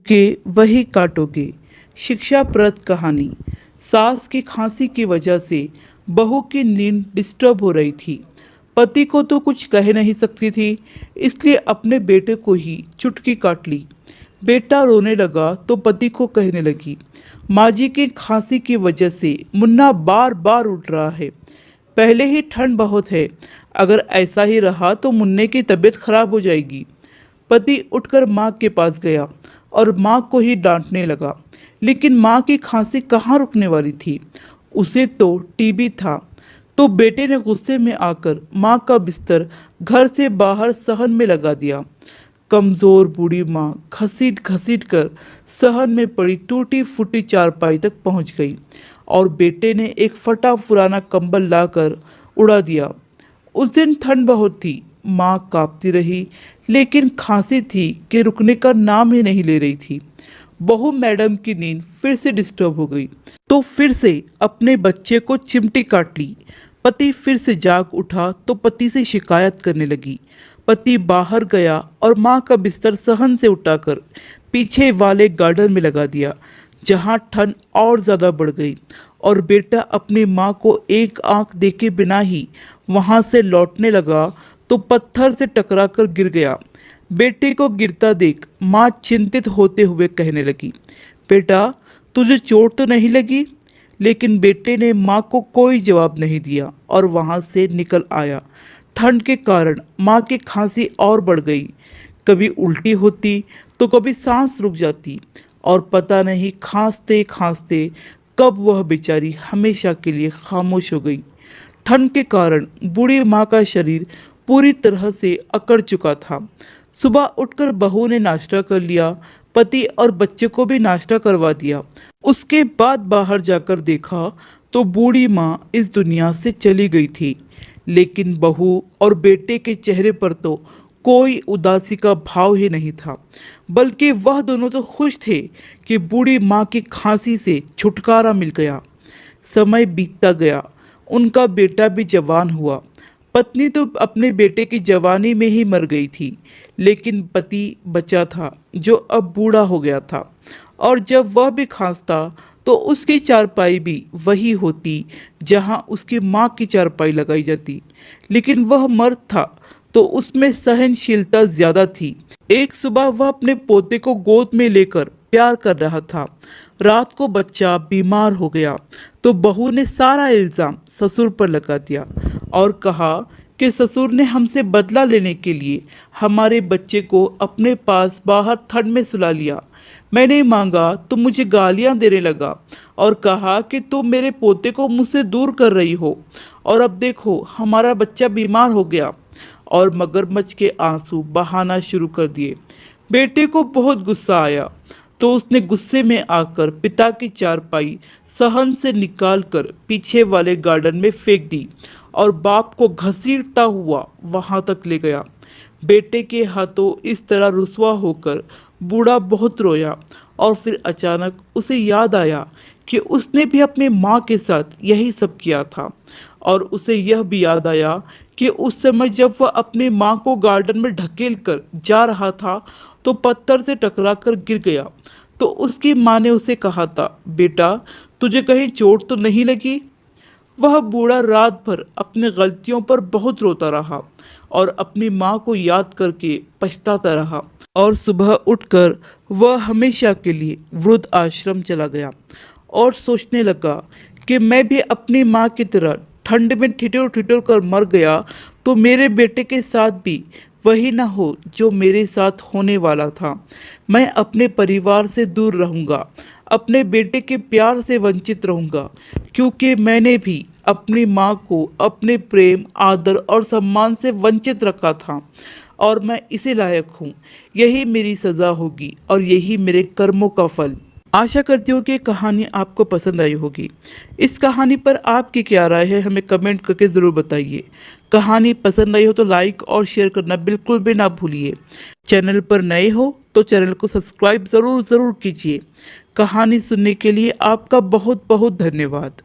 के वही काटोगे। शिक्षाप्रद कहानी। सास की खांसी की वजह से बहू की नींद डिस्टर्ब हो रही थी। पति को तो कुछ कह नहीं सकती थी, इसलिए अपने बेटे को ही चुटकी काट ली। बेटा रोने लगा तो पति को कहने लगी, माँ जी की खांसी की वजह से मुन्ना बार बार उठ रहा है। पहले ही ठंड बहुत है, अगर ऐसा ही रहा तो मुन्ने की तबीयत खराब हो जाएगी। पति उठकर माँ के पास गया और माँ को ही डांटने लगा, लेकिन माँ की खांसी कहाँ रुकने वाली थी। उसे तो टीबी था। तो बेटे ने गुस्से में आकर माँ का बिस्तर घर से बाहर सहन में लगा दिया। कमजोर बूढ़ी माँ घसीट घसीट कर सहन में पड़ी टूटी फूटी चारपाई तक पहुंच गई और बेटे ने एक फटा पुराना कंबल लाकर उड़ा दिया। उस दिन ठंड बहुत थी। माँ कांपती रही, लेकिन खांसी थी कि रुकने का नाम ही नहीं ले रही थी। बहू मैडम की नींद फिर से डिस्टर्ब हो गई, तो फिर से अपने बच्चे को चिमटी काट ली। पति फिर से जाग उठा तो पति से शिकायत करने लगी। पति बाहर गया और माँ का बिस्तर सहन से उठाकर पीछे वाले गार्डन में लगा दिया, जहाँ ठंड और ज़्यादा बढ़ गई और बेटा अपनी माँ को एक आंख देखे बिना ही वहाँ से लौटने लगा तो पत्थर से टकराकर गिर गया। बेटे को गिरता देख माँ चिंतित होते हुए कहने लगी, बेटा तुझे चोट तो नहीं लगी? लेकिन बेटे ने माँ को कोई जवाब नहीं दिया और वहाँ से निकल आया। ठंड के कारण माँ की खांसी और बढ़ गई। कभी उल्टी होती तो कभी सांस रुक जाती और पता नहीं खांसते खांसते कब वह बेचारी हमेशा के लिए खामोश हो गई। ठंड के कारण बूढ़ी माँ का शरीर पूरी तरह से अकड़ चुका था। सुबह उठकर बहू ने नाश्ता कर लिया, पति और बच्चे को भी नाश्ता करवा दिया। उसके बाद बाहर जाकर देखा तो बूढ़ी माँ इस दुनिया से चली गई थी, लेकिन बहू और बेटे के चेहरे पर तो कोई उदासी का भाव ही नहीं था, बल्कि वह दोनों तो खुश थे कि बूढ़ी माँ की खांसी से छुटकारा मिल गया। समय बीतता गया, उनका बेटा भी जवान हुआ। पत्नी तो अपने बेटे की जवानी में ही मर गई थी, लेकिन पति बचा था जो अब बूढ़ा हो गया था। और जब वह भी खांसता तो उसकी चारपाई भी वही होती जहां उसकी माँ की चारपाई लगाई जाती, लेकिन वह मर्द था तो उसमें सहनशीलता ज्यादा थी। एक सुबह वह अपने पोते को गोद में लेकर प्यार कर रहा था। रात को बच्चा बीमार हो गया तो बहू ने सारा इल्जाम ससुर पर लगा दिया और कहा कि ससुर ने हमसे बदला लेने के लिए हमारे बच्चे को अपने पास बाहर ठंड में सुला लिया। मैंने मांगा तो मुझे गालियां देने लगा और कहा कि तुम मेरे पोते को मुझसे दूर कर रही हो, और अब देखो हमारा बच्चा बीमार हो गया। और मगरमच्छ के आंसू बहाना शुरू कर दिए। बेटे को बहुत गुस्सा आया तो उसने गुस्से में आकर पिता की चारपाई सहन से निकालकर पीछे वाले गार्डन में फेंक दी और बाप को घसीटता हुआ वहां तक ले गया। बेटे के हाथों इस तरह रुसवा होकर बूढ़ा बहुत रोया और फिर अचानक उसे याद आया कि उसने भी अपने माँ के साथ यही सब किया था। और उसे यह भी याद आया कि उस समय जब वह अपनी माँ को गार्डन में ढकेल कर जा रहा था तो पत्थर से टकराकर गिर गया। तो उसकी माँ ने उसे कहा था, बेटा तुझे कहीं चोट तो नहीं लगी? वह बूढ़ा रात भर अपनी गलतियों पर बहुत रोता रहा और अपनी माँ को याद करके पछताता रहा। और सुबह उठकर वह हमेशा के लिए वृद्ध आश्रम चला गया और सोचने लगा कि मैं भी अपनी माँ की तरह ठंड में ठिठुर ठिठुर कर मर गया तो मेरे बेटे के साथ भी वही ना हो जो मेरे साथ होने वाला था। मैं अपने परिवार से दूर रहूंगा, अपने बेटे के प्यार से वंचित रहूंगा, क्योंकि मैंने भी अपनी माँ को अपने प्रेम आदर और सम्मान से वंचित रखा था और मैं इसी लायक हूँ। यही मेरी सज़ा होगी और यही मेरे कर्मों का फल। आशा करती हूँ कि ये कहानी आपको पसंद आई होगी। इस कहानी पर आपकी क्या राय है हमें कमेंट करके ज़रूर बताइए। कहानी पसंद आई हो तो लाइक और शेयर करना बिल्कुल भी ना भूलिए। चैनल पर नए हो तो चैनल को सब्सक्राइब ज़रूर कीजिए। कहानी सुनने के लिए आपका बहुत बहुत धन्यवाद।